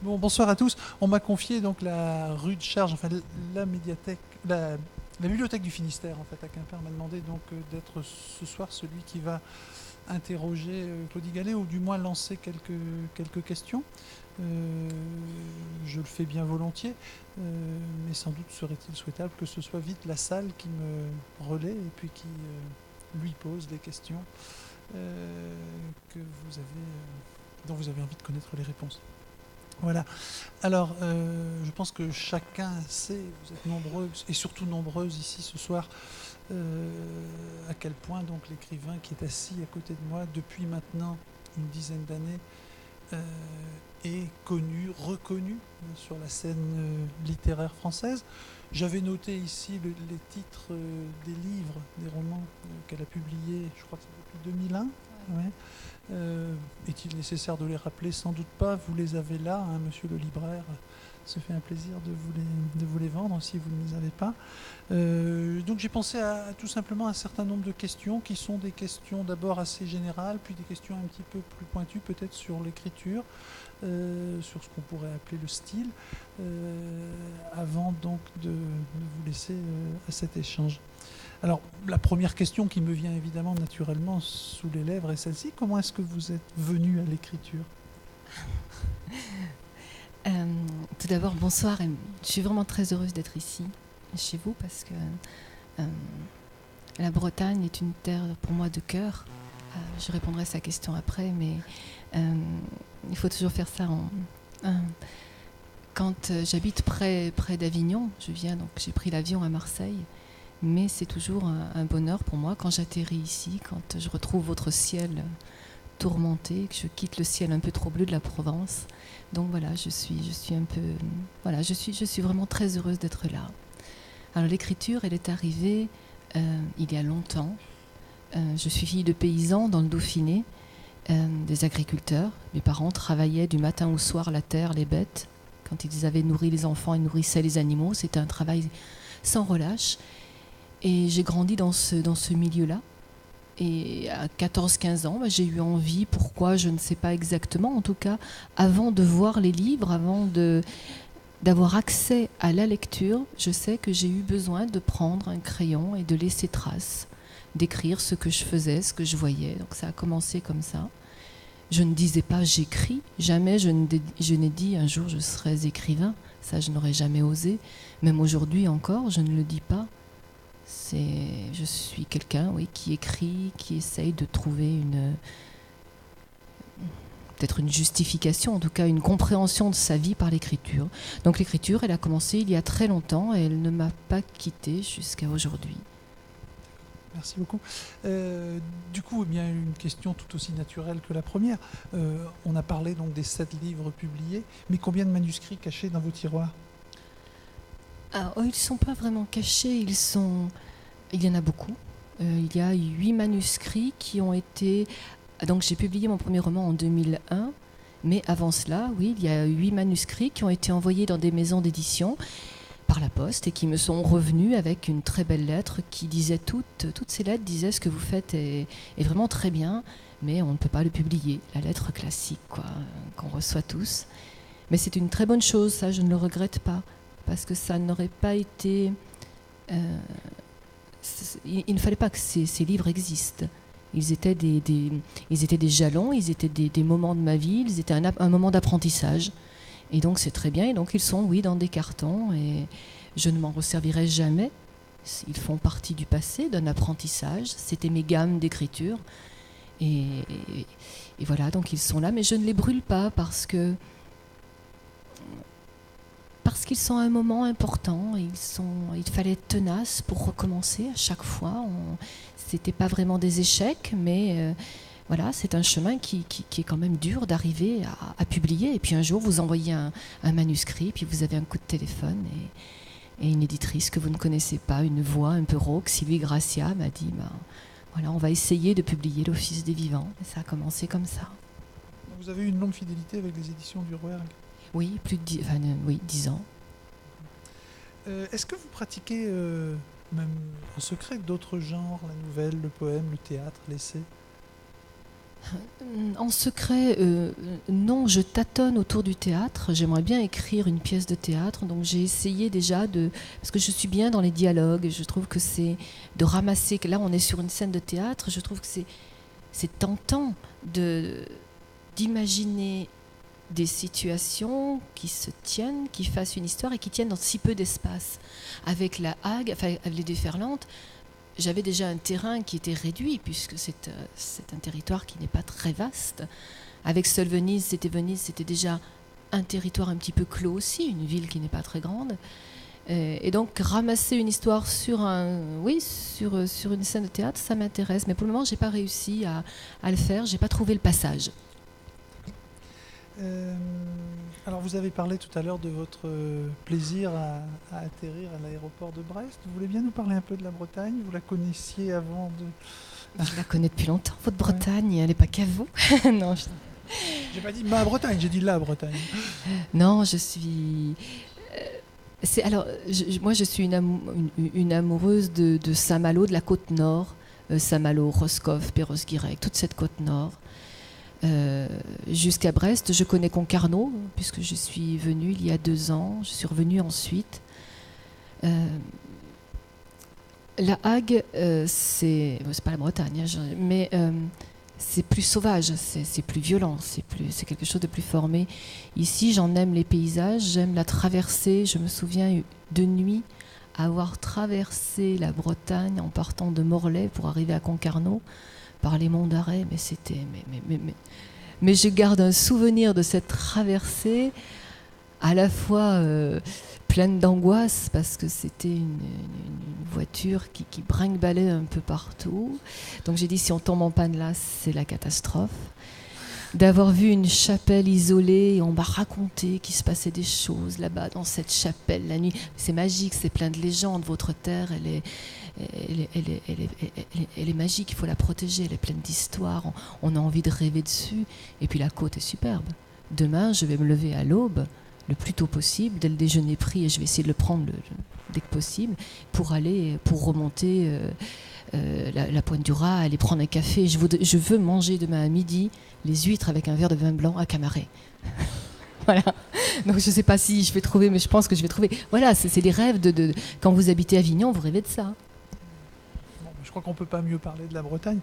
Bon, bonsoir à tous. On m'a confié donc la rue de Charge, enfin la médiathèque, la bibliothèque du Finistère en fait à Quimper m'a demandé donc d'être ce soir celui qui va interroger Claudie Gallet ou du moins lancer quelques questions. Euh, je le fais bien volontiers, mais sans doute serait-il souhaitable que ce soit vite la salle qui me relaie et puis qui lui pose des questions que vous avez, dont vous avez envie de connaître les réponses. Voilà. Alors, je pense que chacun sait, vous êtes nombreux et surtout nombreuses ici ce soir, à quel point donc l'écrivain qui est assis à côté de moi depuis maintenant une dizaine d'années est connu, reconnu sur la scène littéraire française. J'avais noté ici les titres des livres, des romans qu'elle a publiés, je crois que c'est depuis 2001. Ouais. Est-il nécessaire de les rappeler? Sans doute pas. Vous les avez là, hein, monsieur le libraire. Se fait un plaisir de vous les vendre si vous ne les avez pas. Donc j'ai pensé à tout simplement un certain nombre de questions qui sont des questions d'abord assez générales, puis des questions un petit peu plus pointues peut-être sur l'écriture, sur ce qu'on pourrait appeler le style, avant donc de vous laisser à cet échange. Alors, la première question qui me vient évidemment naturellement sous les lèvres est celle-ci. Comment est-ce que vous êtes venu à l'écriture? Euh, Tout d'abord, bonsoir. Et je suis vraiment très heureuse d'être ici, chez vous, parce que la Bretagne est une terre pour moi de cœur. Je répondrai à sa question après, mais il faut toujours faire ça quand j'habite près d'Avignon. Donc j'ai pris l'avion à Marseille. Mais c'est toujours un bonheur pour moi quand j'atterris ici, quand je retrouve votre ciel tourmenté, que je quitte le ciel un peu trop bleu de la Provence. Donc voilà, je suis un peu, voilà, je suis vraiment très heureuse d'être là. Alors l'écriture, elle est arrivée il y a longtemps. Je suis fille de paysans dans le Dauphiné, des agriculteurs. Mes parents travaillaient du matin au soir la terre, les bêtes. Quand ils avaient nourri les enfants, ils nourrissaient les animaux. C'était un travail sans relâche. Et j'ai grandi dans ce milieu-là. Et à 14-15 ans, j'ai eu envie, pourquoi, je ne sais pas exactement, en tout cas, avant de voir les livres, d'avoir accès à la lecture, je sais que j'ai eu besoin de prendre un crayon et de laisser trace, d'écrire ce que je faisais, ce que je voyais. Donc ça a commencé comme ça. Je ne disais pas j'écris, jamais je n'ai dit un jour je serai écrivain, ça je n'aurais jamais osé. Même aujourd'hui encore, je ne le dis pas. Je suis quelqu'un, oui, qui écrit, qui essaye de trouver peut-être une justification, en tout cas une compréhension de sa vie par l'écriture. Donc l'écriture, elle a commencé il y a très longtemps et elle ne m'a pas quittée jusqu'à aujourd'hui. Merci beaucoup. Du coup, eh bien, une question tout aussi naturelle que la première. On a parlé donc des 7 livres publiés, mais combien de manuscrits cachés dans vos tiroirs? Ils ne sont pas vraiment cachés, il y en a beaucoup. Il y a 8 manuscrits qui ont été... Donc j'ai publié mon premier roman en 2001, mais avant cela, oui, il y a 8 manuscrits qui ont été envoyés dans des maisons d'édition par la poste et qui me sont revenus avec une très belle lettre qui disait toutes ces lettres disaient ce que vous faites est vraiment très bien, mais on ne peut pas le publier. La lettre classique, quoi, qu'on reçoit tous. Mais c'est une très bonne chose, ça, je ne le regrette pas, parce que ça n'aurait pas été... il ne fallait pas que ces livres existent. Ils étaient des jalons, ils étaient des moments de ma vie, ils étaient un moment d'apprentissage. Et donc c'est très bien, et donc ils sont, oui, dans des cartons, et je ne m'en resservirai jamais. Ils font partie du passé, d'un apprentissage, c'était mes gammes d'écriture. Et voilà, donc ils sont là, mais je ne les brûle pas parce qu'ils sont un moment important. Il fallait être tenace pour recommencer à chaque fois. C'était pas vraiment des échecs, mais voilà, c'est un chemin qui est quand même dur d'arriver à publier. Et puis un jour, vous envoyez un manuscrit, puis vous avez un coup de téléphone et une éditrice que vous ne connaissez pas, une voix un peu rauque, Sylvie Gracia, m'a dit voilà, on va essayer de publier l'Office des Vivants. Et ça a commencé comme ça. Vous avez eu une longue fidélité avec les éditions du Rouergue. Oui, oui, 10 ans. Est-ce que vous pratiquez, même en secret, d'autres genres, la nouvelle, le poème, le théâtre, l'essai? En secret, non, je tâtonne autour du théâtre. J'aimerais bien écrire une pièce de théâtre. Donc j'ai essayé déjà parce que je suis bien dans les dialogues. Je trouve que c'est de ramasser. Là, on est sur une scène de théâtre. Je trouve que c'est tentant d'imaginer des situations qui se tiennent, qui fassent une histoire et qui tiennent dans si peu d'espace. Avec la Hague, enfin avec les déferlantes, j'avais déjà un terrain qui était réduit, puisque c'est un territoire qui n'est pas très vaste. Avec Seul Venise, c'était déjà un territoire un petit peu clos aussi, une ville qui n'est pas très grande. Et donc ramasser une histoire sur une scène de théâtre, ça m'intéresse. Mais pour le moment, je n'ai pas réussi à le faire, je n'ai pas trouvé le passage. Alors vous avez parlé tout à l'heure de votre plaisir à atterrir à l'aéroport de Brest. Vous voulez bien nous parler un peu de la Bretagne? Vous la connaissiez avant de... Je la connais depuis longtemps, votre Bretagne, elle n'est pas qu'à vous. Non, j'ai pas dit ma Bretagne, j'ai dit la Bretagne. Non, je suis... moi je suis une amoureuse de Saint-Malo, de la côte nord. Saint-Malo, Roscoff, Perros-Guirec, toute cette côte nord. Jusqu'à Brest, je connais Concarneau, puisque je suis venue il y a 2 ans. Je suis revenue ensuite. La Hague, c'est pas la Bretagne, mais c'est plus sauvage, c'est plus violent, c'est quelque chose de plus formé. Ici, j'en aime les paysages, j'aime la traversée. Je me souviens de nuit avoir traversé la Bretagne en partant de Morlaix pour arriver à Concarneau par les monts d'Arrée, mais c'était... Mais je garde un souvenir de cette traversée à la fois pleine d'angoisse, parce que c'était une voiture qui brinque-ballait un peu partout. Donc j'ai dit, si on tombe en panne là, c'est la catastrophe. D'avoir vu une chapelle isolée, et on m'a raconté qu'il se passait des choses là-bas dans cette chapelle la nuit. C'est magique, c'est plein de légendes. Votre terre, elle est magique, il faut la protéger, elle est pleine d'histoires, on a envie de rêver dessus. Et puis la côte est superbe. Demain, je vais me lever à l'aube, le plus tôt possible, dès le déjeuner pris, et je vais essayer de le prendre dès que possible, pour remonter la Pointe du Raz, aller prendre un café. Je veux manger demain à midi les huîtres avec un verre de vin blanc à Camaret. Voilà. Donc je ne sais pas si je vais trouver, mais je pense que je vais trouver. Voilà, c'est les rêves quand vous habitez Avignon, vous rêvez de ça. Bon, je crois qu'on ne peut pas mieux parler de la Bretagne.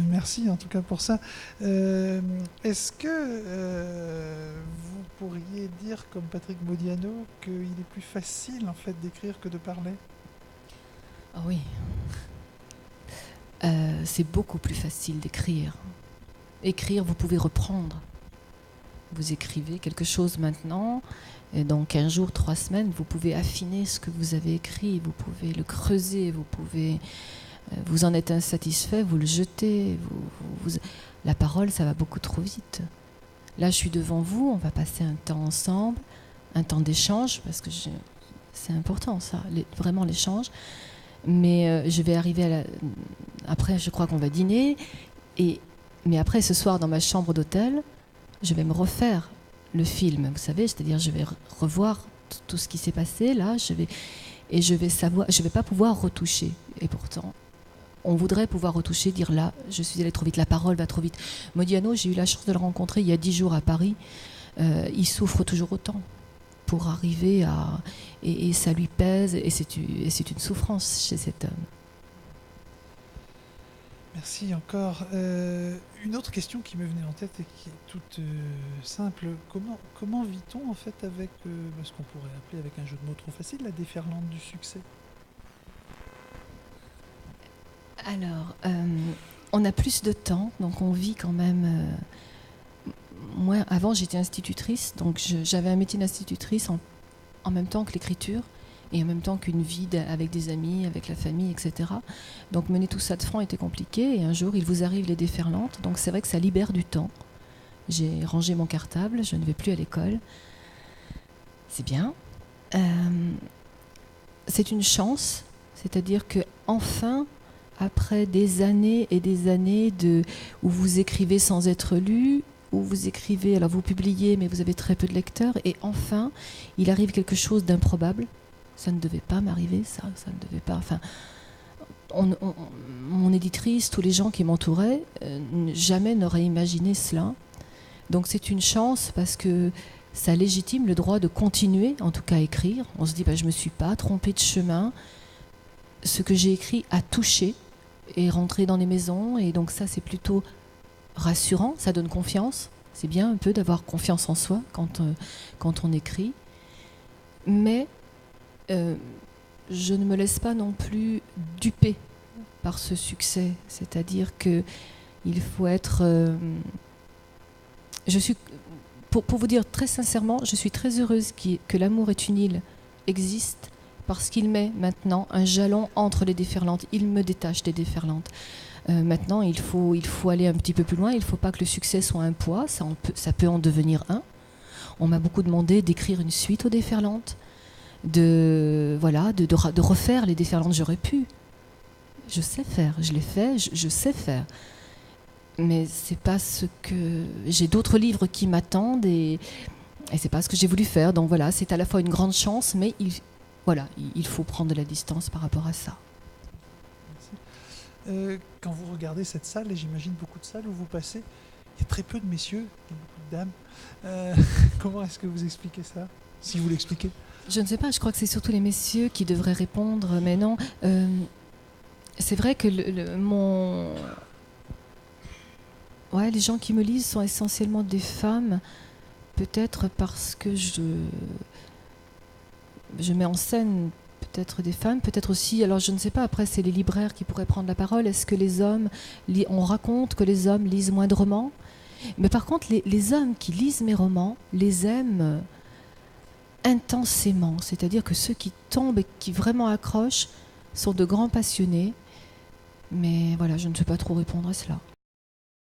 Merci en tout cas pour ça. Est-ce que vous pourriez dire, comme Patrick Modiano, qu'il est plus facile en fait d'écrire que de parler? Ah oui. C'est beaucoup plus facile d'écrire. Écrire, vous pouvez reprendre. Vous écrivez quelque chose maintenant, et dans 15 jours, 3 semaines, vous pouvez affiner ce que vous avez écrit, vous pouvez le creuser, vous en êtes insatisfait, vous le jetez. La parole, ça va beaucoup trop vite. Là, je suis devant vous, on va passer un temps ensemble, un temps d'échange, parce que c'est important ça, vraiment l'échange. Mais je vais arriver après, je crois qu'on va dîner, mais après, ce soir, dans ma chambre d'hôtel, je vais me refaire le film, vous savez, c'est-à-dire je vais revoir tout ce qui s'est passé là, je vais savoir, je vais pas pouvoir retoucher. Et pourtant, on voudrait pouvoir retoucher, dire là, je suis allée trop vite, la parole va trop vite. Modiano, j'ai eu la chance de le rencontrer il y a 10 jours à Paris. Il souffre toujours autant pour arriver à... Et ça lui pèse, et c'est une souffrance chez cet homme. Merci encore. Une autre question qui me venait en tête et qui est toute simple. Comment vit-on en fait avec ce qu'on pourrait appeler avec un jeu de mots trop facile, la déferlante du succès? Alors, on a plus de temps, donc on vit quand même... Moi, avant, j'étais institutrice, donc j'avais un métier d'institutrice en même temps que l'écriture, et en même temps qu'une vie avec des amis, avec la famille, etc. Donc mener tout ça de front était compliqué, et un jour, il vous arrive les déferlantes, donc c'est vrai que ça libère du temps. J'ai rangé mon cartable, je ne vais plus à l'école. C'est bien. C'est une chance, c'est-à-dire que enfin, après des années et des années où vous écrivez sans être lu, où vous écrivez, alors vous publiez, mais vous avez très peu de lecteurs, et enfin, il arrive quelque chose d'improbable. Ça ne devait pas m'arriver, ça ne devait pas... Enfin, mon éditrice, tous les gens qui m'entouraient, jamais n'auraient imaginé cela. Donc c'est une chance parce que ça légitime le droit de continuer, en tout cas à écrire. On se dit, je ne me suis pas trompée de chemin. Ce que j'ai écrit a touché et rentré dans les maisons. Et donc ça, c'est plutôt rassurant, ça donne confiance. C'est bien un peu d'avoir confiance en soi quand on écrit. Mais je ne me laisse pas non plus duper par ce succès. C'est-à-dire qu'il faut être... Pour vous dire très sincèrement, je suis très heureuse que L'amour est une île existe parce qu'il met maintenant un jalon entre les déferlantes. Il me détache des déferlantes. Maintenant, il faut aller un petit peu plus loin. Il ne faut pas que le succès soit un poids. Ça peut en devenir un. On m'a beaucoup demandé d'écrire une suite aux déferlantes, de refaire les déferlantes. J'aurais pu. Je sais faire. Je l'ai fait. Je sais faire. Mais c'est pas ce que... J'ai d'autres livres qui m'attendent et c'est pas ce que j'ai voulu faire. Donc voilà, c'est à la fois une grande chance, mais il faut prendre de la distance par rapport à ça. Quand vous regardez cette salle, et j'imagine beaucoup de salles où vous passez, il y a très peu de messieurs, il y a beaucoup de dames. Comment est-ce que vous expliquez ça, si vous l'expliquez? Je ne sais pas, je crois que c'est surtout les messieurs qui devraient répondre, mais non. C'est vrai que les gens qui me lisent sont essentiellement des femmes, peut-être parce que je mets en scène peut-être des femmes, peut-être aussi, alors je ne sais pas, après c'est les libraires qui pourraient prendre la parole, est-ce que les hommes, on raconte que les hommes lisent moins de romans, mais par contre les hommes qui lisent mes romans les aiment intensément, c'est-à-dire que ceux qui tombent et qui vraiment accrochent sont de grands passionnés, mais voilà, je ne sais pas trop répondre à cela.